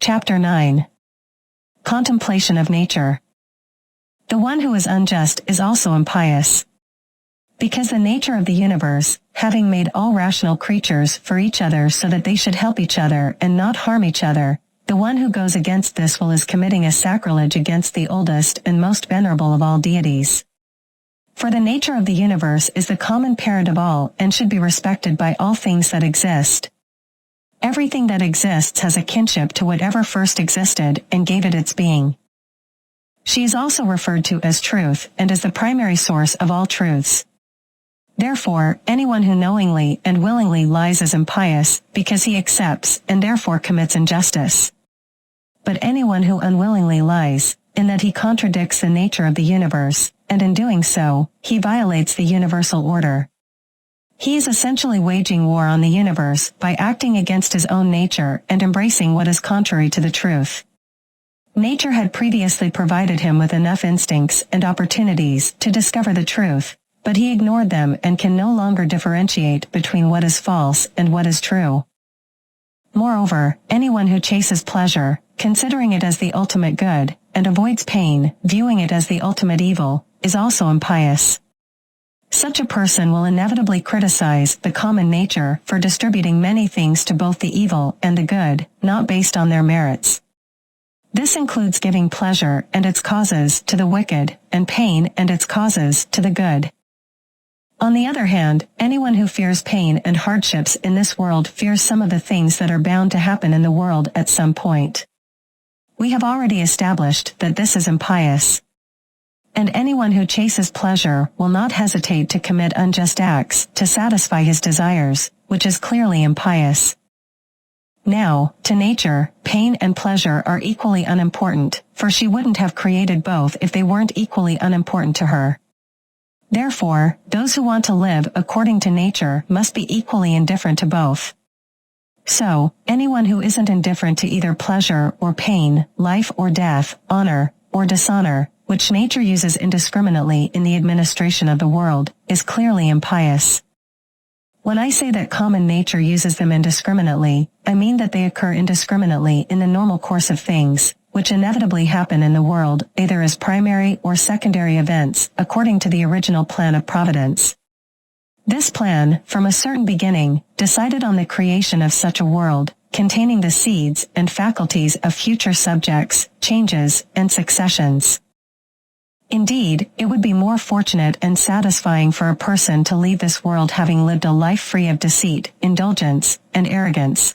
Chapter 9. Contemplation of nature. The one who is unjust is also impious. Because the nature of the universe, having made all rational creatures for each other so that they should help each other and not harm each other, the one who goes against this will is committing a sacrilege against the oldest and most venerable of all deities. For the nature of the universe is the common parent of all and should be respected by all things that exist. Everything that exists has a kinship to whatever first existed and gave it its being. She is also referred to as truth and is the primary source of all truths. Therefore, anyone who knowingly and willingly lies is impious, because he accepts and therefore commits injustice. But anyone who unwillingly lies, in that he contradicts the nature of the universe, and in doing so, he violates the universal order. He is essentially waging war on the universe by acting against his own nature and embracing what is contrary to the truth. Nature had previously provided him with enough instincts and opportunities to discover the truth, but he ignored them and can no longer differentiate between what is false and what is true. Moreover, anyone who chases pleasure, considering it as the ultimate good, and avoids pain, viewing it as the ultimate evil, is also impious. Such a person will inevitably criticize the common nature for distributing many things to both the evil and the good, not based on their merits. This includes giving pleasure and its causes to the wicked, and pain and its causes to the good. On the other hand, anyone who fears pain and hardships in this world fears some of the things that are bound to happen in the world at some point. We have already established that this is impious. And anyone who chases pleasure will not hesitate to commit unjust acts to satisfy his desires, which is clearly impious. Now, to nature, pain and pleasure are equally unimportant, for she wouldn't have created both if they weren't equally unimportant to her. Therefore, those who want to live according to nature must be equally indifferent to both. So, anyone who isn't indifferent to either pleasure or pain, life or death, honor or dishonor, which nature uses indiscriminately in the administration of the world, is clearly impious. When I say that common nature uses them indiscriminately, I mean that they occur indiscriminately in the normal course of things, which inevitably happen in the world, either as primary or secondary events, according to the original plan of providence. This plan, from a certain beginning, decided on the creation of such a world, containing the seeds and faculties of future subjects, changes, and successions. Indeed, it would be more fortunate and satisfying for a person to leave this world having lived a life free of deceit, indulgence, and arrogance.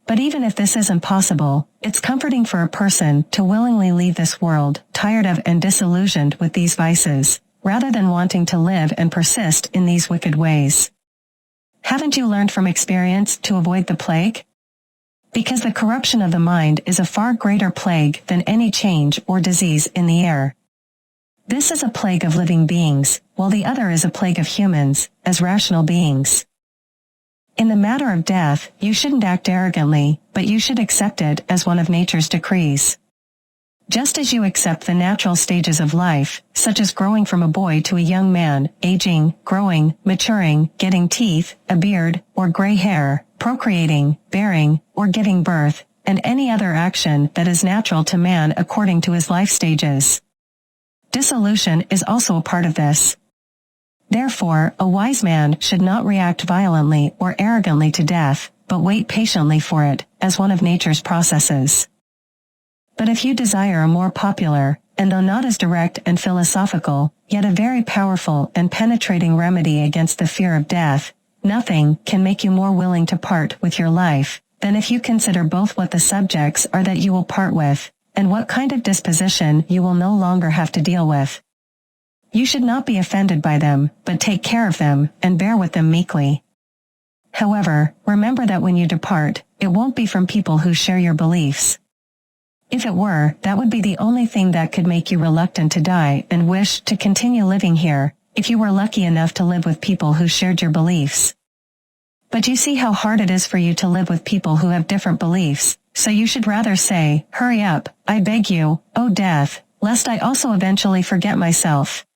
But even if this isn't possible, it's comforting for a person to willingly leave this world, tired of and disillusioned with these vices, rather than wanting to live and persist in these wicked ways. Haven't you learned from experience to avoid the plague? Because the corruption of the mind is a far greater plague than any change or disease in the air. This is a plague of living beings, while the other is a plague of humans, as rational beings. In the matter of death, you shouldn't act arrogantly, but you should accept it as one of nature's decrees. Just as you accept the natural stages of life, such as growing from a boy to a young man, aging, growing, maturing, getting teeth, a beard, or gray hair, procreating, bearing, or giving birth, and any other action that is natural to man according to his life stages. Dissolution is also a part of this. Therefore, a wise man should not react violently or arrogantly to death, but wait patiently for it, as one of nature's processes. But if you desire a more popular, and though not as direct and philosophical, yet a very powerful and penetrating remedy against the fear of death, nothing can make you more willing to part with your life, than if you consider both what the subjects are that you will part with, and what kind of disposition you will no longer have to deal with. You should not be offended by them, but take care of them, and bear with them meekly. However, remember that when you depart, it won't be from people who share your beliefs. If it were, that would be the only thing that could make you reluctant to die and wish to continue living here, if you were lucky enough to live with people who shared your beliefs. But you see how hard it is for you to live with people who have different beliefs, so you should rather say, "Hurry up, I beg you, O death, lest I also eventually forget myself."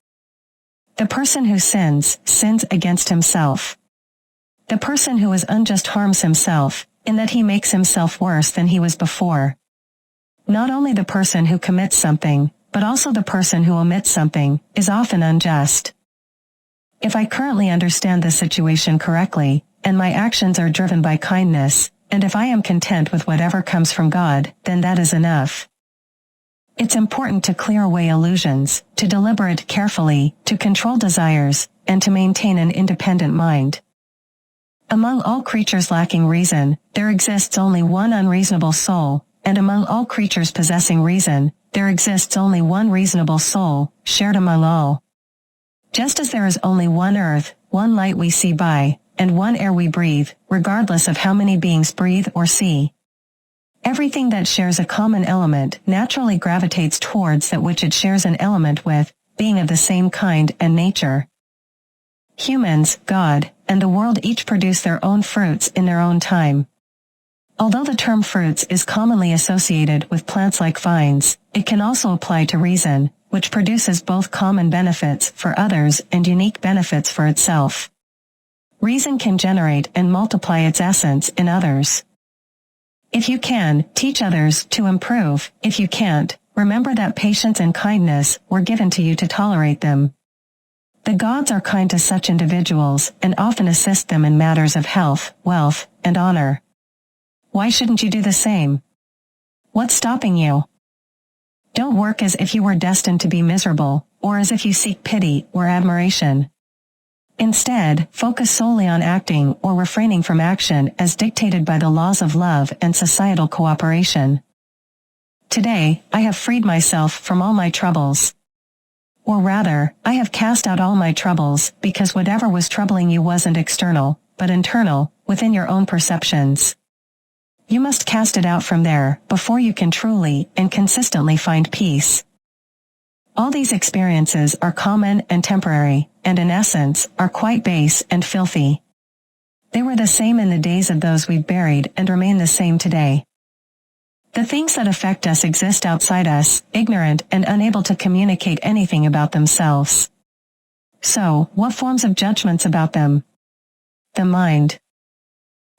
The person who sins, sins against himself. The person who is unjust harms himself, in that he makes himself worse than he was before. Not only the person who commits something, but also the person who omits something, is often unjust. If I currently understand the situation correctly, and my actions are driven by kindness, and if I am content with whatever comes from God, then that is enough. It's important to clear away illusions, to deliberate carefully, to control desires, and to maintain an independent mind. Among all creatures lacking reason, there exists only one unreasonable soul, and among all creatures possessing reason, there exists only one reasonable soul, shared among all. Just as there is only one earth, one light we see by, and one air we breathe, regardless of how many beings breathe or see. Everything that shares a common element naturally gravitates towards that which it shares an element with, being of the same kind and nature. Humans, God, and the world each produce their own fruits in their own time. Although the term fruits is commonly associated with plants like vines, it can also apply to reason, which produces both common benefits for others and unique benefits for itself. Reason can generate and multiply its essence in others. If you can, teach others to improve. If you can't, remember that patience and kindness were given to you to tolerate them. The gods are kind to such individuals and often assist them in matters of health, wealth, and honor. Why shouldn't you do the same? What's stopping you? Don't work as if you were destined to be miserable, or as if you seek pity or admiration. Instead, focus solely on acting or refraining from action as dictated by the laws of love and societal cooperation. Today, I have freed myself from all my troubles. Or rather, I have cast out all my troubles, because whatever was troubling you wasn't external, but internal, within your own perceptions. You must cast it out from there, before you can truly and consistently find peace. All these experiences are common and temporary, and in essence, are quite base and filthy. They were the same in the days of those we've buried and remain the same today. The things that affect us exist outside us, ignorant and unable to communicate anything about themselves. So, what forms of judgments about them? The mind.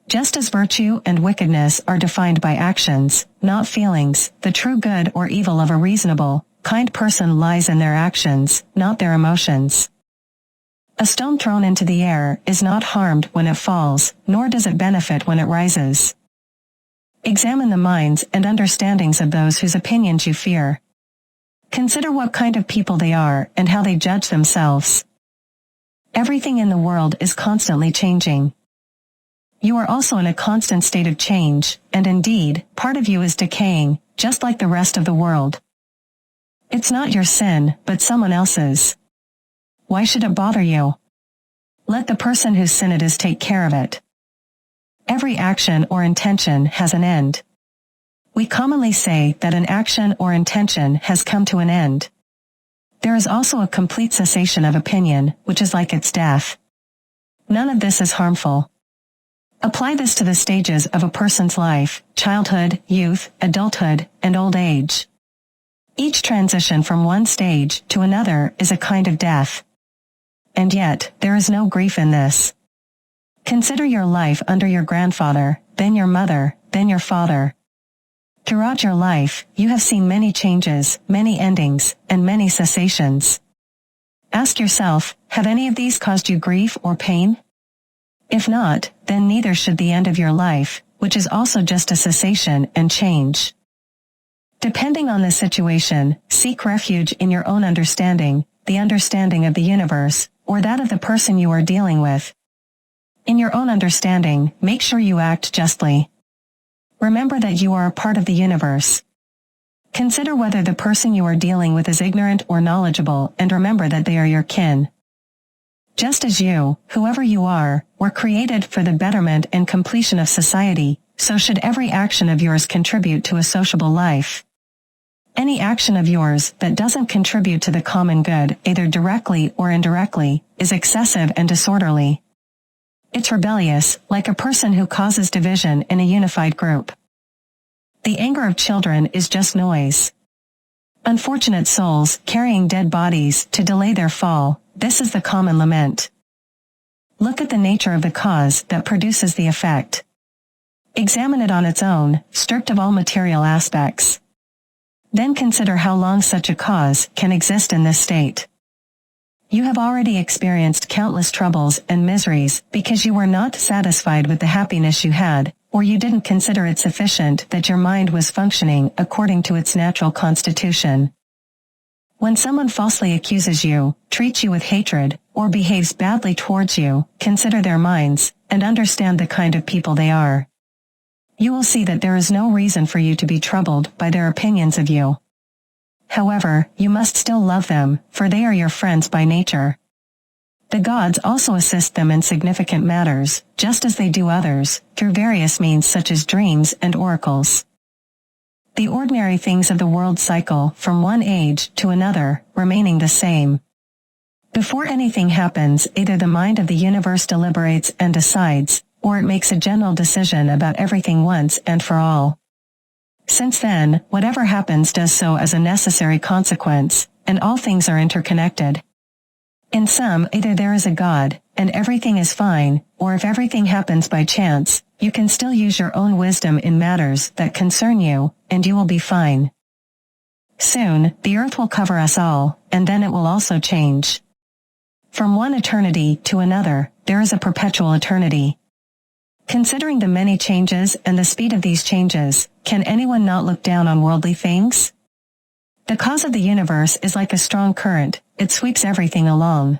Just as virtue and wickedness are defined by actions, not feelings, the true good or evil of a reasonable, kind person lies in their actions, not their emotions. A stone thrown into the air is not harmed when it falls, nor does it benefit when it rises. Examine the minds and understandings of those whose opinions you fear. Consider what kind of people they are and how they judge themselves. Everything in the world is constantly changing. You are also in a constant state of change, and indeed, part of you is decaying, just like the rest of the world. It's not your sin, but someone else's. Why should it bother you? Let the person whose sin it is take care of it. Every action or intention has an end. We commonly say that an action or intention has come to an end. There is also a complete cessation of opinion, which is like its death. None of this is harmful. Apply this to the stages of a person's life: childhood, youth, adulthood, and old age. Each transition from one stage to another is a kind of death. And yet, there is no grief in this. Consider your life under your grandfather, then your mother, then your father. Throughout your life, you have seen many changes, many endings, and many cessations. Ask yourself, have any of these caused you grief or pain? If not, then neither should the end of your life, which is also just a cessation and change. Depending on the situation, seek refuge in your own understanding, the understanding of the universe, or that of the person you are dealing with. In your own understanding, make sure you act justly. Remember that you are a part of the universe. Consider whether the person you are dealing with is ignorant or knowledgeable, and remember that they are your kin. Just as you, whoever you are, were created for the betterment and completion of society, so should every action of yours contribute to a sociable life. Any action of yours that doesn't contribute to the common good, either directly or indirectly, is excessive and disorderly. It's rebellious, like a person who causes division in a unified group. The anger of children is just noise. Unfortunate souls carrying dead bodies to delay their fall, this is the common lament. Look at the nature of the cause that produces the effect. Examine it on its own, stripped of all material aspects. Then consider how long such a cause can exist in this state. You have already experienced countless troubles and miseries because you were not satisfied with the happiness you had, or you didn't consider it sufficient that your mind was functioning according to its natural constitution. When someone falsely accuses you, treats you with hatred, or behaves badly towards you, consider their minds, and understand the kind of people they are. You will see that there is no reason for you to be troubled by their opinions of you. However, you must still love them, for they are your friends by nature. The gods also assist them in significant matters, just as they do others, through various means such as dreams and oracles. The ordinary things of the world cycle from one age to another, remaining the same. Before anything happens, either the mind of the universe deliberates and decides, or it makes a general decision about everything once and for all. Since then, whatever happens does so as a necessary consequence, and all things are interconnected. In sum, either there is a God, and everything is fine, or if everything happens by chance, you can still use your own wisdom in matters that concern you, and you will be fine. Soon, the earth will cover us all, and then it will also change. From one eternity to another, there is a perpetual eternity. Considering the many changes and the speed of these changes, can anyone not look down on worldly things? The cause of the universe is like a strong current, it sweeps everything along.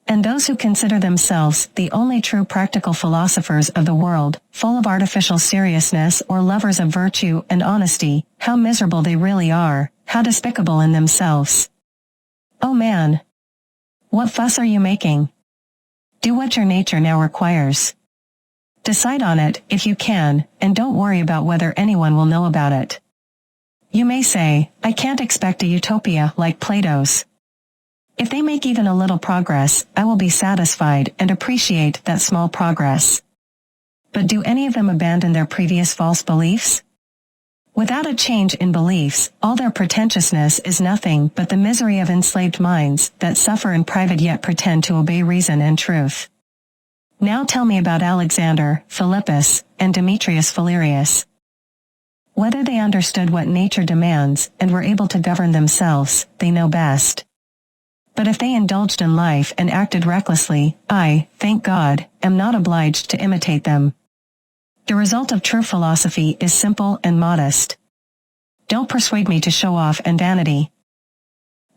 And those who consider themselves the only true practical philosophers of the world, full of artificial seriousness or lovers of virtue and honesty, how miserable they really are, how despicable in themselves. Oh man! What fuss are you making? Do what your nature now requires. Decide on it, if you can, and don't worry about whether anyone will know about it. You may say, I can't expect a utopia like Plato's. If they make even a little progress, I will be satisfied and appreciate that small progress. But do any of them abandon their previous false beliefs? Without a change in beliefs, all their pretentiousness is nothing but the misery of enslaved minds that suffer in private yet pretend to obey reason and truth. Now tell me about Alexander, Philippus, and Demetrius Phalereus. Whether they understood what nature demands and were able to govern themselves, they know best. But if they indulged in life and acted recklessly, I, thank God, am not obliged to imitate them. The result of true philosophy is simple and modest. Don't persuade me to show off and vanity.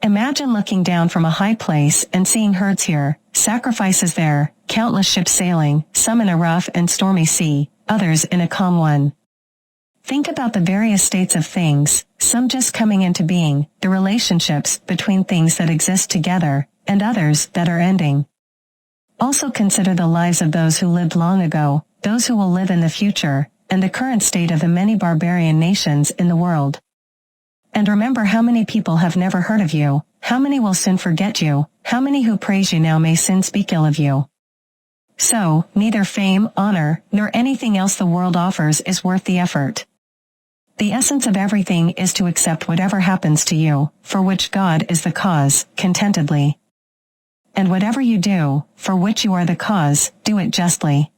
Imagine looking down from a high place and seeing herds here, sacrifices there, countless ships sailing, some in a rough and stormy sea, others in a calm one. Think about the various states of things, some just coming into being, the relationships between things that exist together, and others that are ending. Also consider the lives of those who lived long ago, those who will live in the future, and the current state of the many barbarian nations in the world. And remember how many people have never heard of you, how many will soon forget you, how many who praise you now may soon speak ill of you. So, neither fame, honor, nor anything else the world offers is worth the effort. The essence of everything is to accept whatever happens to you, for which God is the cause, contentedly. And whatever you do, for which you are the cause, do it justly.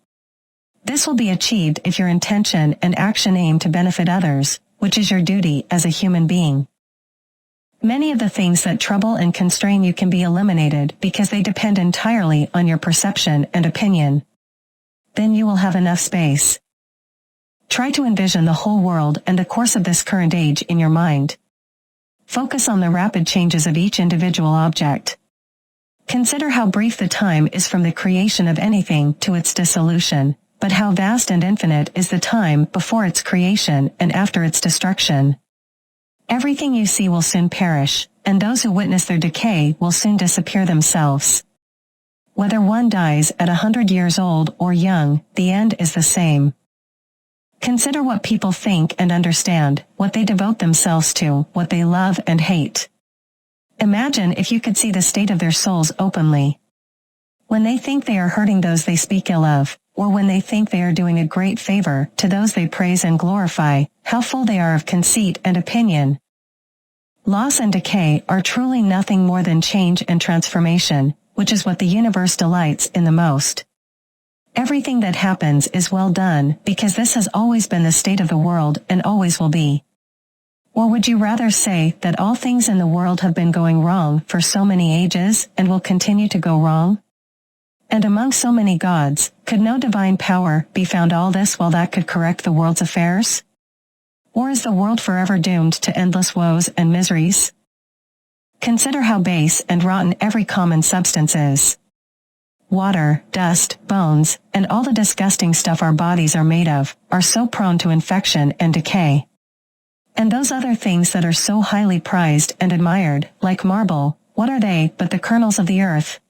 This will be achieved if your intention and action aim to benefit others, which is your duty as a human being. Many of the things that trouble and constrain you can be eliminated because they depend entirely on your perception and opinion. Then you will have enough space. Try to envision the whole world and the course of this current age in your mind. Focus on the rapid changes of each individual object. Consider how brief the time is from the creation of anything to its dissolution, but how vast and infinite is the time before its creation and after its destruction. Everything you see will soon perish, and those who witness their decay will soon disappear themselves. Whether one dies at 100 years old or young, the end is the same. Consider what people think and understand, what they devote themselves to, what they love and hate. Imagine if you could see the state of their souls openly. When they think they are hurting those they speak ill of, or when they think they are doing a great favor to those they praise and glorify, how full they are of conceit and opinion. Loss and decay are truly nothing more than change and transformation, which is what the universe delights in the most. Everything that happens is well done because this has always been the state of the world and always will be. Or would you rather say that all things in the world have been going wrong for so many ages and will continue to go wrong? And among so many gods, could no divine power be found all this while that could correct the world's affairs? Or is the world forever doomed to endless woes and miseries? Consider how base and rotten every common substance is. Water, dust, bones, and all the disgusting stuff our bodies are made of, are so prone to infection and decay. And those other things that are so highly prized and admired, like marble, what are they but the kernels of the earth?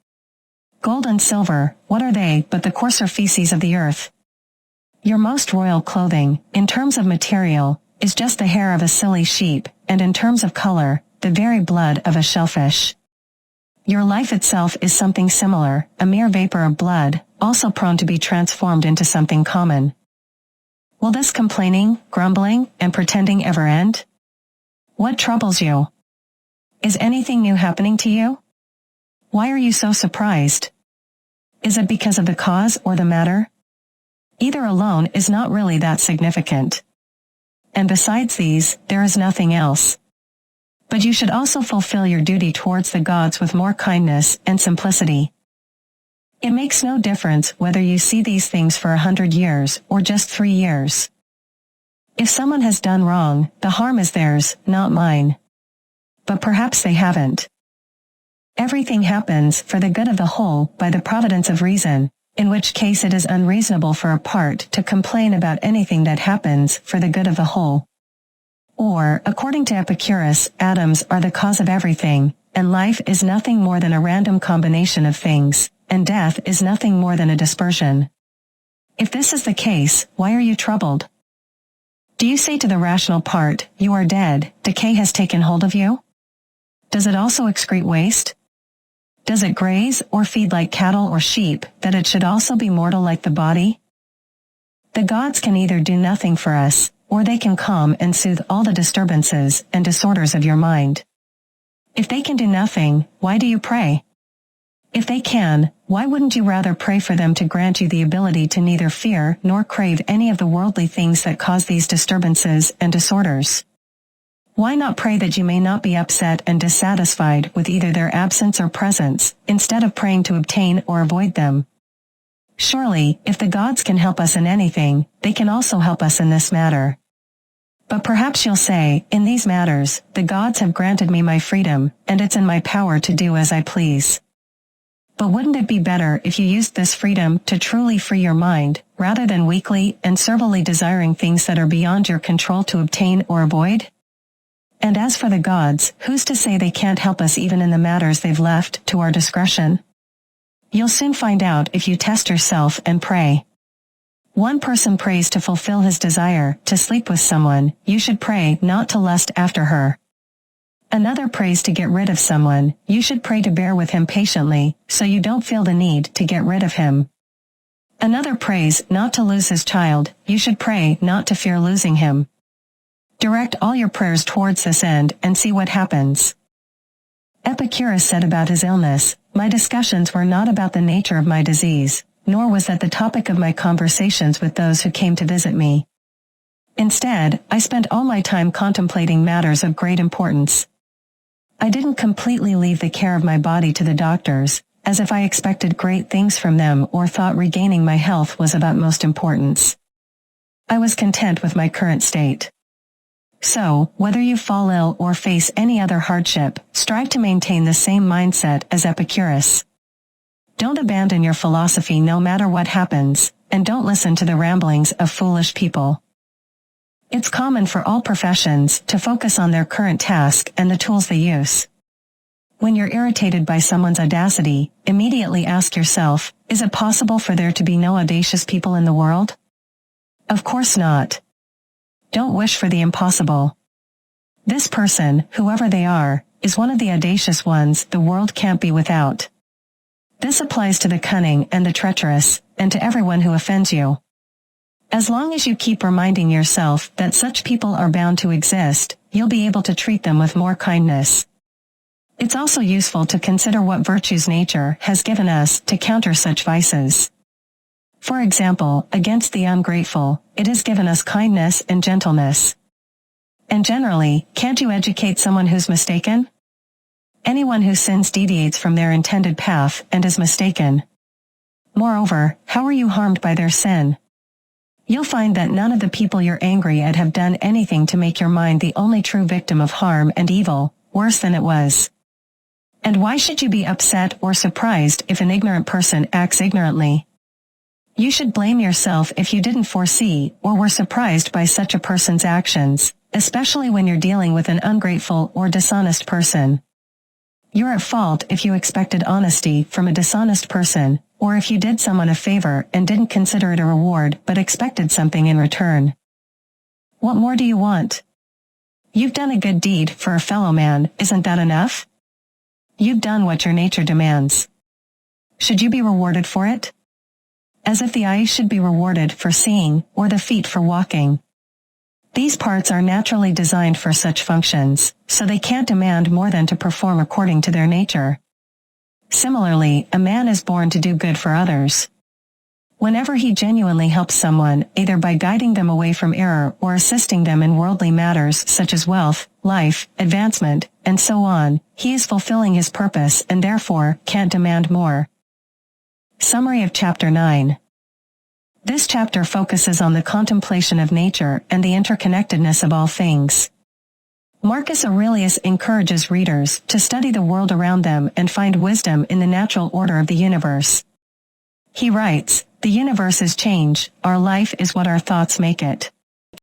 Gold and silver, what are they but the coarser feces of the earth? Your most royal clothing, in terms of material, is just the hair of a silly sheep, and in terms of color, the very blood of a shellfish. Your life itself is something similar, a mere vapor of blood, also prone to be transformed into something common. Will this complaining, grumbling, and pretending ever end? What troubles you? Is anything new happening to you? Why are you so surprised? Is it because of the cause or the matter? Either alone is not really that significant. And besides these, there is nothing else. But you should also fulfill your duty towards the gods with more kindness and simplicity. It makes no difference whether you see these things for 100 years or just 3 years. If someone has done wrong, the harm is theirs, not mine. But perhaps they haven't. Everything happens for the good of the whole by the providence of reason, in which case it is unreasonable for a part to complain about anything that happens for the good of the whole. Or, according to Epicurus, atoms are the cause of everything, and life is nothing more than a random combination of things, and death is nothing more than a dispersion. If this is the case, why are you troubled? Do you say to the rational part, you are dead, decay has taken hold of you? Does it also excrete waste? Does it graze or feed like cattle or sheep, that it should also be mortal like the body? The gods can either do nothing for us, or they can calm and soothe all the disturbances and disorders of your mind. If they can do nothing, why do you pray? If they can, why wouldn't you rather pray for them to grant you the ability to neither fear nor crave any of the worldly things that cause these disturbances and disorders? Why not pray that you may not be upset and dissatisfied with either their absence or presence, instead of praying to obtain or avoid them? Surely, if the gods can help us in anything, they can also help us in this matter. But perhaps you'll say, in these matters, the gods have granted me my freedom, and it's in my power to do as I please. But wouldn't it be better if you used this freedom to truly free your mind, rather than weakly and servilely desiring things that are beyond your control to obtain or avoid? And as for the gods, who's to say they can't help us even in the matters they've left to our discretion? You'll soon find out if you test yourself and pray. One person prays to fulfill his desire to sleep with someone, you should pray not to lust after her. Another prays to get rid of someone, you should pray to bear with him patiently, so you don't feel the need to get rid of him. Another prays not to lose his child, you should pray not to fear losing him. Direct all your prayers towards this end and see what happens. Epicurus said about his illness, my discussions were not about the nature of my disease, nor was that the topic of my conversations with those who came to visit me. Instead, I spent all my time contemplating matters of great importance. I didn't completely leave the care of my body to the doctors, as if I expected great things from them or thought regaining my health was of utmost importance. I was content with my current state. So, whether you fall ill or face any other hardship, strive to maintain the same mindset as Epicurus. Don't abandon your philosophy no matter what happens, and don't listen to the ramblings of foolish people. It's common for all professions to focus on their current task and the tools they use. When you're irritated by someone's audacity, immediately ask yourself, is it possible for there to be no audacious people in the world? Of course not. Don't wish for the impossible. This person, whoever they are, is one of the audacious ones the world can't be without. This applies to the cunning and the treacherous, and to everyone who offends you. As long as you keep reminding yourself that such people are bound to exist, you'll be able to treat them with more kindness. It's also useful to consider what virtues nature has given us to counter such vices. For example, against the ungrateful, it has given us kindness and gentleness. And generally, can't you educate someone who's mistaken? Anyone who sins deviates from their intended path and is mistaken. Moreover, how are you harmed by their sin? You'll find that none of the people you're angry at have done anything to make your mind the only true victim of harm and evil, worse than it was. And why should you be upset or surprised if an ignorant person acts ignorantly? You should blame yourself if you didn't foresee or were surprised by such a person's actions, especially when you're dealing with an ungrateful or dishonest person. You're at fault if you expected honesty from a dishonest person, or if you did someone a favor and didn't consider it a reward but expected something in return. What more do you want? You've done a good deed for a fellow man, isn't that enough? You've done what your nature demands. Should you be rewarded for it? As if the eyes should be rewarded for seeing, or the feet for walking. These parts are naturally designed for such functions, so they can't demand more than to perform according to their nature. Similarly, a man is born to do good for others. Whenever he genuinely helps someone, either by guiding them away from error or assisting them in worldly matters such as wealth, life, advancement, and so on, he is fulfilling his purpose and therefore can't demand more. Summary of Chapter 9. This chapter focuses on the contemplation of nature and the interconnectedness of all things. Marcus Aurelius encourages readers to study the world around them and find wisdom in the natural order of the universe. He writes, "The universe is change, our life is what our thoughts make it."